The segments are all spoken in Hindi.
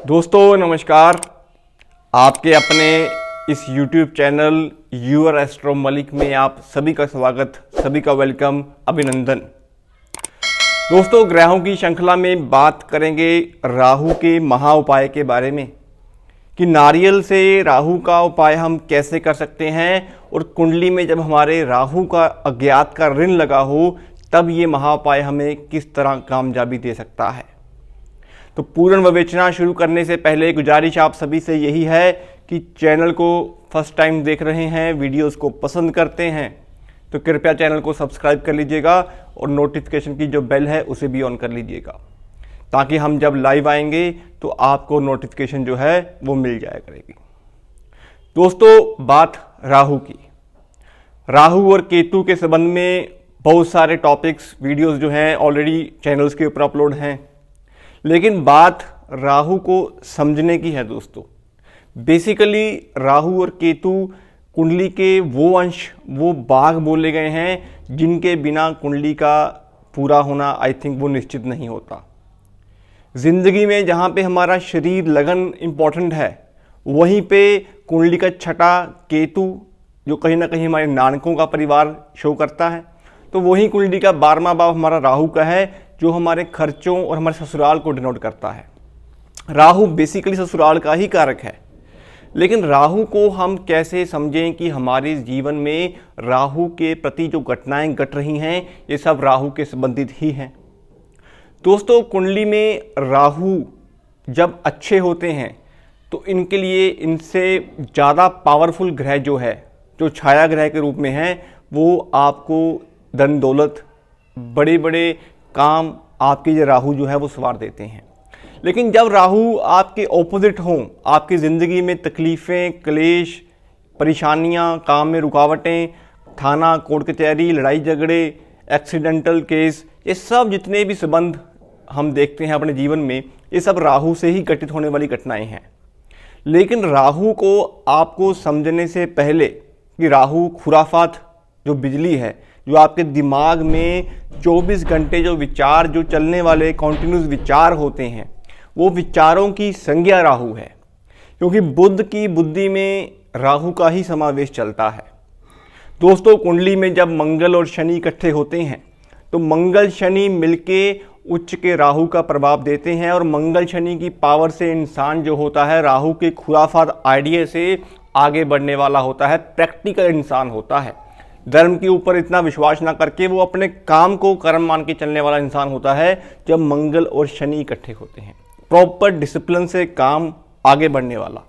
दोस्तों नमस्कार। आपके अपने इस YouTube channel your astro Malik में आप सभी का स्वागत, सभी का वेलकम, अभिनंदन। दोस्तों ग्रहों की श्रृंखला में बात करेंगे राहु के महा उपाय के बारे में कि नारियल से राहु का उपाय हम कैसे कर सकते हैं और कुंडली में जब हमारे राहु का अज्ञात का ऋण लगा हो तब ये महा उपाय हमें किस तरह कामयाबी दे सकता है। तो पूर्ण विवेचना शुरू करने से पहले गुजारिश आप सभी से यही है कि चैनल को फर्स्ट टाइम देख रहे हैं, वीडियोस को पसंद करते हैं तो कृपया चैनल को सब्सक्राइब कर लीजिएगा और नोटिफिकेशन की जो बेल है उसे भी ऑन कर लीजिएगा ताकि हम जब लाइव आएंगे तो आपको नोटिफिकेशन जो है वो मिल जाया करेगी। दोस्तों बात राहु की, राहु और केतु के संबंध में बहुत सारे टॉपिक्स वीडियोस जो हैं ऑलरेडी चैनल्स के ऊपर अपलोड हैं, लेकिन बात राहु को समझने की है। दोस्तों बेसिकली राहु और केतु कुंडली के वो अंश, वो भाग बोले गए हैं जिनके बिना कुंडली का पूरा होना आई थिंक वो निश्चित नहीं होता। जिंदगी में जहाँ पे हमारा शरीर लगन इम्पॉर्टेंट है वहीं पे कुंडली का छठा केतु जो कहीं ना कहीं हमारे नानकों का परिवार शो करता है, तो वही कुंडली का 12वां भाव हमारा राहु का है जो हमारे खर्चों और हमारे ससुराल को डिनोट करता है। राहु बेसिकली ससुराल का ही कारक है, लेकिन राहु को हम कैसे समझें कि हमारे जीवन में राहु के प्रति जो घटनाएं घट रही हैं ये सब राहु के संबंधित ही हैं। दोस्तों कुंडली में राहु जब अच्छे होते हैं तो इनके लिए इनसे ज़्यादा पावरफुल ग्रह जो है, जो छाया ग्रह के रूप में है, वो आपको धन दौलत, बड़े बड़े काम आपके ये राहु जो है वो सवार देते हैं। लेकिन जब राहु आपके ऑपोजिट हों, आपकी ज़िंदगी में तकलीफ़ें, क्लेश, परेशानियां, काम में रुकावटें, थाना कोर्ट कचहरी, लड़ाई झगड़े, एक्सीडेंटल केस, ये सब जितने भी संबंध हम देखते हैं अपने जीवन में, ये सब राहु से ही घटित होने वाली घटनाएं हैं। लेकिन राहु को आपको समझने से पहले कि राहु खुराफात जो बिजली है, जो आपके दिमाग में 24 घंटे जो विचार, जो चलने वाले कॉन्टिन्यूस विचार होते हैं, वो विचारों की संज्ञा राहु है, क्योंकि बुद्ध की बुद्धि में राहु का ही समावेश चलता है। दोस्तों कुंडली में जब मंगल और शनि इकट्ठे होते हैं तो मंगल शनि मिलके उच्च के राहु का प्रभाव देते हैं और मंगल शनि की पावर से इंसान जो होता है राहु के खुराफात आइडिया से आगे बढ़ने वाला होता है, प्रैक्टिकल इंसान होता है। धर्म के ऊपर इतना विश्वास ना करके वो अपने काम को कर्म मान के चलने वाला इंसान होता है जब मंगल और शनि इकट्ठे होते हैं, प्रॉपर डिसिप्लिन से काम आगे बढ़ने वाला।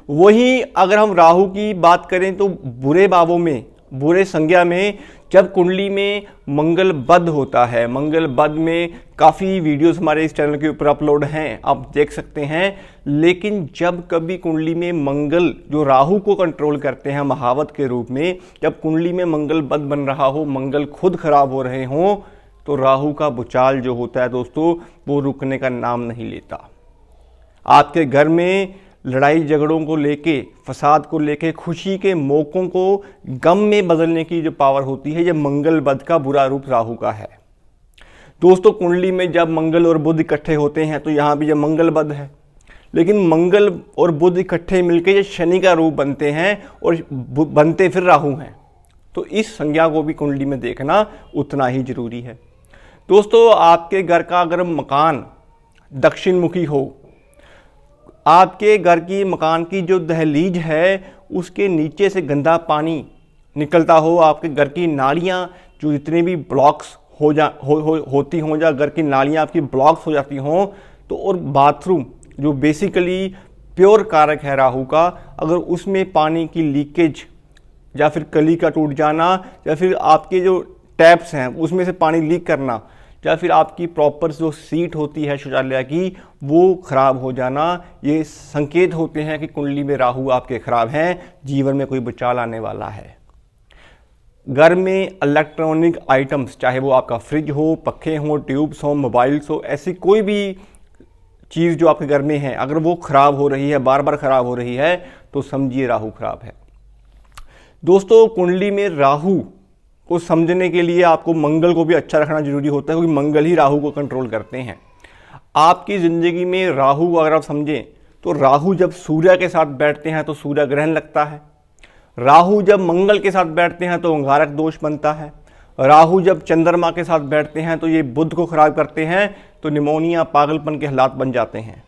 वहीं अगर हम राहु की बात करें तो बुरे भावों में, बुरे संज्ञा में जब कुंडली में मंगल बद्ध होता है, मंगल बद्ध में काफ़ी वीडियोस हमारे इस चैनल के ऊपर अपलोड हैं, आप देख सकते हैं। लेकिन जब कभी कुंडली में मंगल जो राहु को कंट्रोल करते हैं महावत के रूप में, जब कुंडली में मंगल बद्ध बन रहा हो, मंगल खुद खराब हो रहे हों, तो राहु का भूचाल जो होता है दोस्तों वो रुकने का नाम नहीं लेता। आपके घर में लड़ाई झगड़ों को लेके, फसाद को लेके, खुशी के मौकों को गम में बदलने की जो पावर होती है, ये मंगल बद्ध का बुरा रूप राहु का है। दोस्तों कुंडली में जब मंगल और बुध इकट्ठे होते हैं तो यहाँ भी जब मंगल बद्ध है, लेकिन मंगल और बुध इकट्ठे मिलकर ये शनि का रूप बनते हैं और बनते फिर राहु हैं। तो इस संज्ञा को भी कुंडली में देखना उतना ही जरूरी है। दोस्तों आपके घर का अगर मकान दक्षिण मुखी हो, आपके घर की मकान की जो दहलीज है उसके नीचे से गंदा पानी निकलता हो, आपके घर की नालियाँ जो जितने भी ब्लॉक्स होती हों, या घर की नालियाँ आपकी ब्लॉक्स हो जाती हों, तो और बाथरूम जो बेसिकली प्योर कारक है राहु का, अगर उसमें पानी की लीकेज या फिर कली का टूट जाना, या फिर आपके जो टैप्स हैं उसमें से पानी लीक करना, या फिर आपकी प्रॉपर जो सीट होती है शौचालय की वो खराब हो जाना, ये संकेत होते हैं कि कुंडली में राहु आपके खराब हैं, जीवन में कोई भूचाल आने वाला है। घर में इलेक्ट्रॉनिक आइटम्स, चाहे वो आपका फ्रिज हो, पखे हों, ट्यूब्स हों, मोबाइल्स हो, ऐसी कोई भी चीज़ जो आपके घर में है अगर वो खराब हो रही है, बार बार खराब हो रही है, तो समझिए राहु खराब है। दोस्तों कुंडली में राहु को समझने के लिए आपको मंगल को भी अच्छा रखना जरूरी होता है, क्योंकि मंगल ही राहु को कंट्रोल करते हैं। आपकी ज़िंदगी में राहु अगर आप समझें तो राहु जब सूर्य के साथ बैठते हैं तो सूर्य ग्रहण लगता है, राहु जब मंगल के साथ बैठते हैं तो अंगारक दोष बनता है, राहु जब चंद्रमा के साथ बैठते हैं तो ये बुध को खराब करते हैं, तो निमोनिया पागलपन के हालात बन जाते हैं।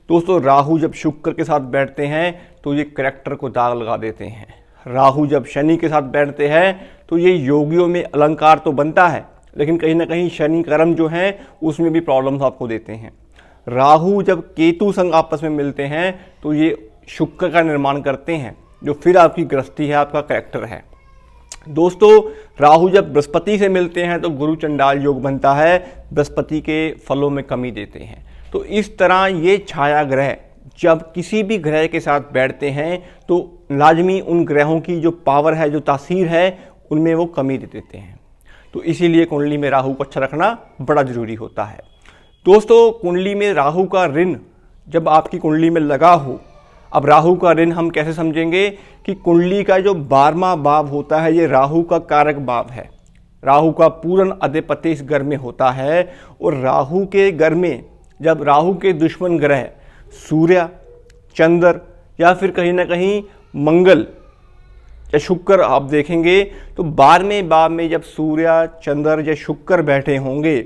दोस्तों राहु जब शुक्र के साथ बैठते हैं तो ये करैक्टर को दाग लगा देते हैं। राहु जब शनि के साथ बैठते हैं तो ये योगियों में अलंकार तो बनता है, लेकिन कहीं ना कहीं शनि कर्म जो है उसमें भी प्रॉब्लम्स आपको देते हैं। राहु जब केतु संग आपस में मिलते हैं तो ये शुक्र का निर्माण करते हैं, जो फिर आपकी गृहस्थी है, आपका करैक्टर है। दोस्तों राहु जब बृहस्पति से मिलते हैं तो गुरु चंडाल योग बनता है, बृहस्पति के फलों में कमी देते हैं। तो इस तरह ये छाया ग्रह जब किसी भी ग्रह के साथ बैठते हैं तो लाजमी उन ग्रहों की जो पावर है, जो तासीर है, उनमें वो कमी दे देते हैं। तो इसीलिए कुंडली में राहु को अच्छा रखना बड़ा ज़रूरी होता है। दोस्तों कुंडली में राहु का ऋण जब आपकी कुंडली में लगा हो, अब राहु का ऋण हम कैसे समझेंगे कि कुंडली का जो 12वां भाव होता है ये राहु का कारक भाव है। राहु का पूर्ण अधिपति इस घर में होता है, और राहु के घर में जब राहु के दुश्मन ग्रह सूर्य, चंद्र या फिर कहीं ना कहीं मंगल या शुक्र आप देखेंगे तो 12वें भाव में जब सूर्य, चंद्र या शुक्र बैठे होंगे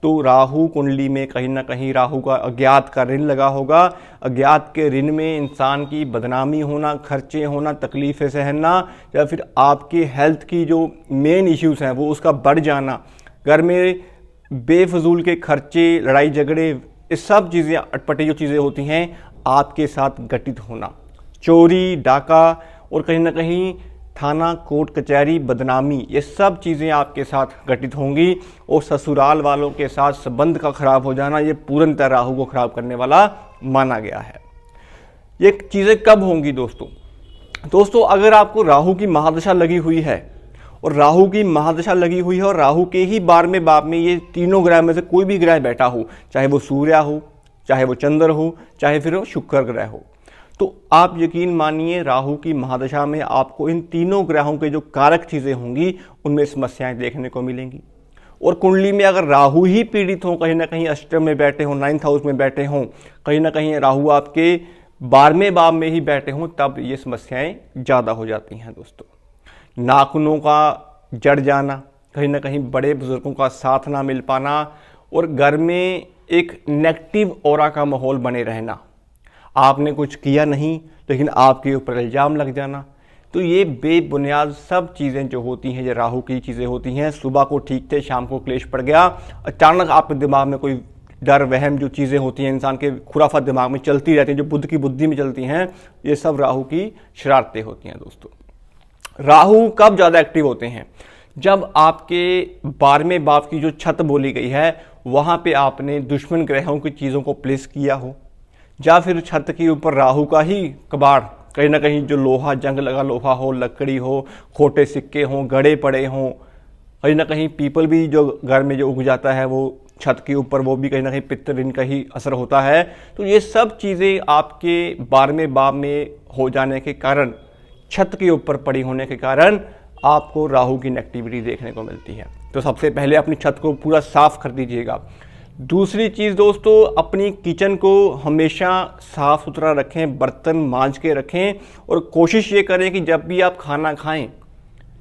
तो राहु कुंडली में कहीं ना कहीं राहु का अज्ञात का ऋण लगा होगा। अज्ञात के ऋण में इंसान की बदनामी होना, खर्चे होना, तकलीफ़ें सहना, या फिर आपके हेल्थ की जो मेन इश्यूज़ हैं वो उसका बढ़ जाना, घर में बेफजूल के खर्चे, लड़ाई झगड़े, ये सब चीज़ें, अटपटी जो चीज़ें होती हैं आपके साथ घटित होना, चोरी, डाका और कहीं ना कहीं थाना, कोर्ट, कचहरी, बदनामी, ये सब चीज़ें आपके साथ घटित होंगी। और ससुराल वालों के साथ संबंध का खराब हो जाना, ये पूर्णतः राहु को खराब करने वाला माना गया है। ये चीज़ें कब होंगी दोस्तों अगर आपको राहु की महादशा लगी हुई है, और राहु की महादशा लगी हुई है और राहु के ही 12वें भाव में ये तीनों ग्रह में से कोई भी ग्रह बैठा हो, चाहे वो सूर्य हो, चाहे वो चंद्र हो, चाहे फिर वो शुक्र ग्रह हो, तो आप यकीन मानिए राहु की महादशा में आपको इन तीनों ग्रहों के जो कारक चीज़ें होंगी उनमें समस्याएं देखने को मिलेंगी। और कुंडली में अगर राहु ही पीड़ित हो, कहीं ना कहीं अष्टम में बैठे हों, 9th हाउस में बैठे हों, कहीं ना कहीं राहु आपके 12वें भाव में ही बैठे हों, तब ये समस्याएं ज़्यादा हो जाती हैं। दोस्तों नाखूनों का जड़ जाना, कहीं ना कहीं बड़े बुजुर्गों का साथ ना मिल पाना, और घर में एक नेगेटिव ऑरा का माहौल बने रहना, आपने कुछ किया नहीं लेकिन आपके ऊपर इल्ज़ाम लग जाना, तो ये बेबुनियाद सब चीज़ें जो होती हैं ये राहु की चीज़ें होती हैं। सुबह को ठीक थे, शाम को क्लेश पड़ गया, अचानक आपके दिमाग में कोई डर, वहम जो चीज़ें होती हैं इंसान के खुराफात दिमाग में चलती रहती हैं, जो बुद्ध की बुद्धि में चलती हैं, ये सब राहु की शरारतें होती हैं। दोस्तों राहु कब ज़्यादा एक्टिव होते हैं? जब आपके 12वें भाव की जो छत बोली गई है वहाँ पे आपने दुश्मन ग्रहों की चीज़ों को प्लेस किया हो, या फिर छत के ऊपर राहु का ही कबाड़, कहीं ना कहीं जो लोहा, जंग लगा लोहा हो, लकड़ी हो, खोटे सिक्के हों, गड़े पड़े हों, कहीं ना कहीं पीपल भी जो घर में जो उग जाता है वो छत के ऊपर, वो भी कहीं ना कहीं पित्त ऋण का ही असर होता है। तो ये सब चीज़ें आपके 12वें भाव में हो जाने के कारण, छत के ऊपर पड़ी होने के कारण आपको राहु की नेगेटिविटी देखने को मिलती है। तो सबसे पहले अपनी छत को पूरा साफ कर दीजिएगा। दूसरी चीज़ दोस्तों, अपनी किचन को हमेशा साफ़ सुथरा रखें, बर्तन मांज के रखें, और कोशिश ये करें कि जब भी आप खाना खाएं,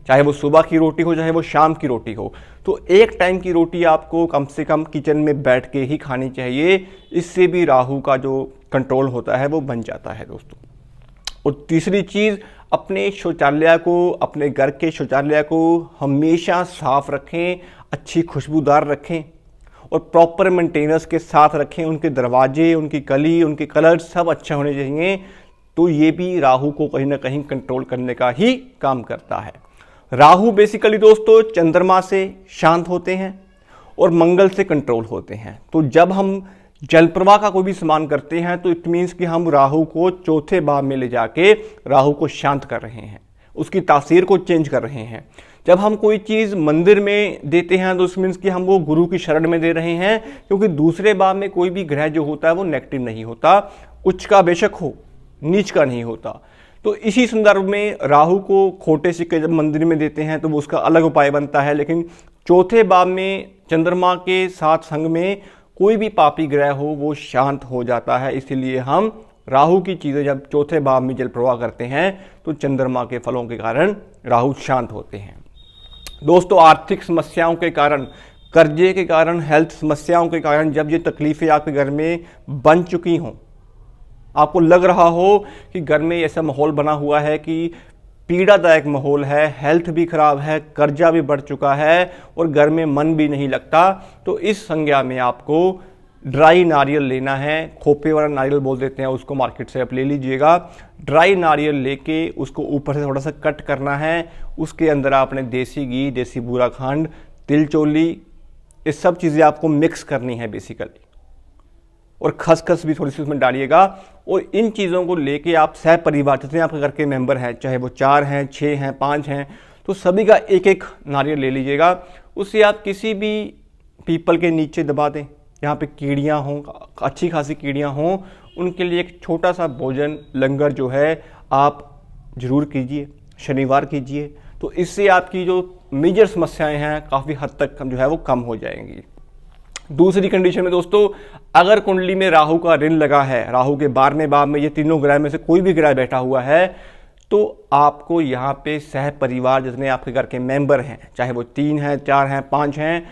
चाहे वो सुबह की रोटी हो, चाहे वो शाम की रोटी हो, तो एक टाइम की रोटी आपको कम से कम किचन में बैठ के ही खानी चाहिए। इससे भी राहु का जो कंट्रोल होता है वो बन जाता है दोस्तों। और तीसरी चीज़, अपने शौचालय को, अपने घर के शौचालय को हमेशा साफ रखें, अच्छी खुशबूदार रखें और प्रॉपर मेंटेनेंस के साथ रखें। उनके दरवाजे, उनकी कली, उनके कलर सब अच्छे होने चाहिए। तो ये भी राहु को कहीं ना कहीं कंट्रोल करने का ही काम करता है। राहु बेसिकली दोस्तों चंद्रमा से शांत होते हैं और मंगल से कंट्रोल होते हैं। तो जब हम जल प्रवाह का कोई भी सामान करते हैं तो इट मीन्स कि हम राहु को चौथे भाव में ले जाके राहु को शांत कर रहे हैं, उसकी तासीर को चेंज कर रहे हैं। जब हम कोई चीज़ मंदिर में देते हैं तो इट मीन्स कि हम वो गुरु की शरण में दे रहे हैं, क्योंकि दूसरे भाव में कोई भी ग्रह जो होता है वो नेगेटिव नहीं होता, उच्च का बेशक हो, नीच का नहीं होता। तो इसी संदर्भ में राहु को खोटे सिक्के जब मंदिर में देते हैं तो वो उसका अलग उपाय बनता है, लेकिन चौथे भाव में चंद्रमा के साथ संग में कोई भी पापी ग्रह हो वो शांत हो जाता है। इसीलिए हम राहु की चीज़ें जब चौथे भाव में जल प्रवाह करते हैं तो चंद्रमा के फलों के कारण राहु शांत होते हैं। दोस्तों, आर्थिक समस्याओं के कारण, कर्जे के कारण, हेल्थ समस्याओं के कारण जब ये तकलीफ़ें आपके घर में बन चुकी हों, आपको लग रहा हो कि घर में ऐसा माहौल बना हुआ है कि पीड़ादायक माहौल है, हेल्थ भी खराब है, कर्जा भी बढ़ चुका है और घर में मन भी नहीं लगता, तो इस संज्ञा में आपको ड्राई नारियल लेना है। खोपे वाला नारियल बोल देते हैं उसको, मार्केट से आप ले लीजिएगा। ड्राई नारियल लेके उसको ऊपर से थोड़ा सा कट करना है। उसके अंदर आपने देसी घी, देसी बूरा खंड, तिलचौली, ये सब चीज़ें आपको मिक्स करनी है बेसिकली, और खसखस भी थोड़ी सी उसमें डालिएगा। और इन चीज़ों को लेके आप सह परिवार, जितने आपके घर के मेंबर हैं, चाहे वो 4 हैं, 6 हैं, 5 हैं, तो सभी का एक एक नारियल ले लीजिएगा। उससे आप किसी भी पीपल के नीचे दबा दें, यहाँ पे कीड़ियाँ हों, अच्छी खासी कीड़ियाँ हों, उनके लिए एक छोटा सा भोजन लंगर जो है आप ज़रूर कीजिए, शनिवार कीजिए। तो इससे आपकी जो मेजर समस्याएं हैं काफ़ी हद तक जो है वो कम हो जाएंगी। दूसरी कंडीशन में दोस्तों, अगर कुंडली में राहु का ऋण लगा है, राहु के 12वें भाव में ये तीनों ग्रह में से कोई भी ग्रह बैठा हुआ है, तो आपको यहाँ पे सह परिवार, जितने आपके घर के मेंबर हैं, चाहे वो 3 हैं, 4 हैं, 5 हैं,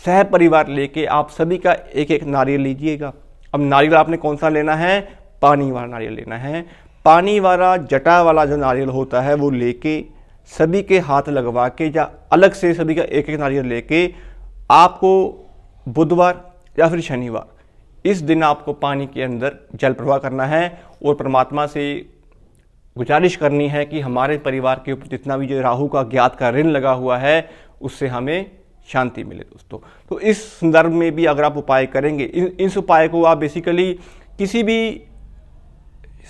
सह परिवार लेके आप सभी का एक एक नारियल लीजिएगा। अब नारियल आपने कौन सा लेना है? पानी वाला नारियल लेना है। पानी वाला जटा वाला जो नारियल होता है वो लेके सभी के हाथ लगवा के, या अलग से सभी का एक एक नारियल लेके, आपको बुधवार या फिर शनिवार इस दिन आपको पानी के अंदर जल प्रवाह करना है और परमात्मा से गुजारिश करनी है कि हमारे परिवार के ऊपर जितना भी जो राहु का ज्ञात का ऋण लगा हुआ है उससे हमें शांति मिले। दोस्तों, तो इस संदर्भ में भी अगर आप उपाय करेंगे, इस उपाय को आप बेसिकली किसी भी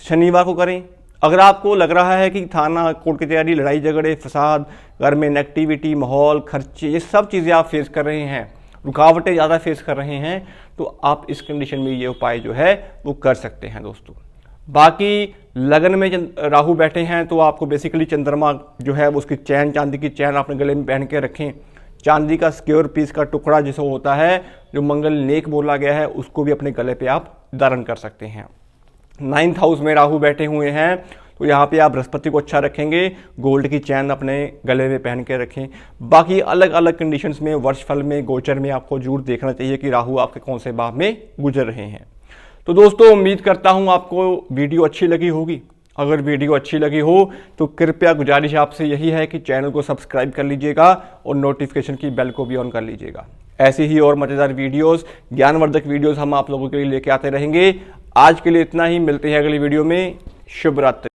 शनिवार को करें। अगर आपको लग रहा है कि थाना कोर्ट की तैयारी, लड़ाई झगड़े, फसाद, घर में नेगेटिविटी, माहौल, खर्चे, ये सब चीज़ें आप फेस कर रहे हैं, रुकावटें ज़्यादा फेस कर रहे हैं, तो आप इस कंडीशन में ये उपाय जो है वो कर सकते हैं। दोस्तों, बाकी लगन में राहु बैठे हैं तो आपको बेसिकली चंद्रमा जो है वो उसकी चैन, चांदी की चैन अपने गले में पहन के रखें। चांदी का स्क्योर पीस का टुकड़ा जिसे होता है, जो मंगल नेक बोला गया है, उसको भी अपने गले पे आप धारण कर सकते हैं। 9th हाउस में राहु बैठे हुए हैं तो यहाँ पे आप बृहस्पति को अच्छा रखेंगे, गोल्ड की चैन अपने गले में पहन के रखें। बाकी अलग अलग कंडीशंस में, वर्षफल में, गोचर में आपको जरूर देखना चाहिए कि राहु आपके कौन से भाव में गुजर रहे हैं। तो दोस्तों, उम्मीद करता हूँ आपको वीडियो अच्छी लगी होगी। अगर वीडियो अच्छी लगी हो तो कृपया गुजारिश आपसे यही है कि चैनल को सब्सक्राइब कर लीजिएगा और नोटिफिकेशन की बेल को भी ऑन कर लीजिएगा। ऐसी ही और मज़ेदार वीडियोस, ज्ञानवर्धक वीडियोस हम आप लोगों के लिए लेके आते रहेंगे। आज के लिए इतना ही, मिलते हैं अगली वीडियो में। शुभ रात्रि।